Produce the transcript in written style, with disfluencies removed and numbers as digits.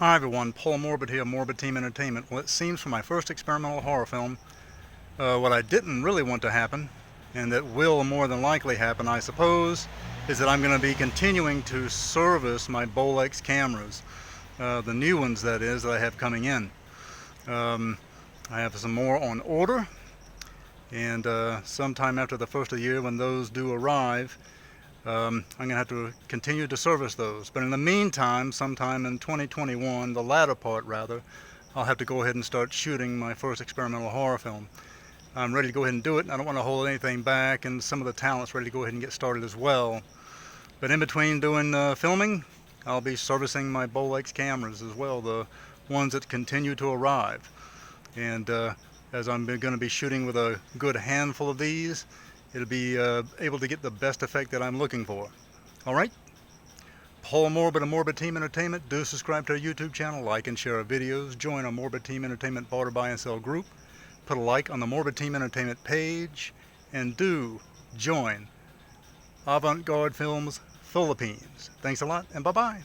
Hi everyone, Paul Morbid here, Morbid Team Entertainment. Well, it seems for my first experimental horror film, what I didn't really want to happen, and that will more than likely happen, I suppose, is that I'm going to be continuing to service my Bolex cameras. The new ones, that is, that I have coming in. I have some more on order, and sometime after the first of the year when those do arrive, I'm going to have to continue to service those. But in the meantime, sometime in 2021, the latter part rather, I'll have to go ahead and start shooting my first experimental horror film. I'm ready to go ahead and do it. I don't want to hold anything back, and some of the talent's ready to go ahead and get started as well. But in between doing filming, I'll be servicing my Bolex cameras as well, the ones that continue to arrive. And as I'm going to be shooting with a good handful of these, it'll be able to get the best effect that I'm looking for. Alright? Paul Morbid of Morbid Team Entertainment. Do subscribe to our YouTube channel, like and share our videos, join our Morbid Team Entertainment barter, buy and sell group, put a like on the Morbid Team Entertainment page, and do join Avant Garde Films Philippines. Thanks a lot, and bye-bye.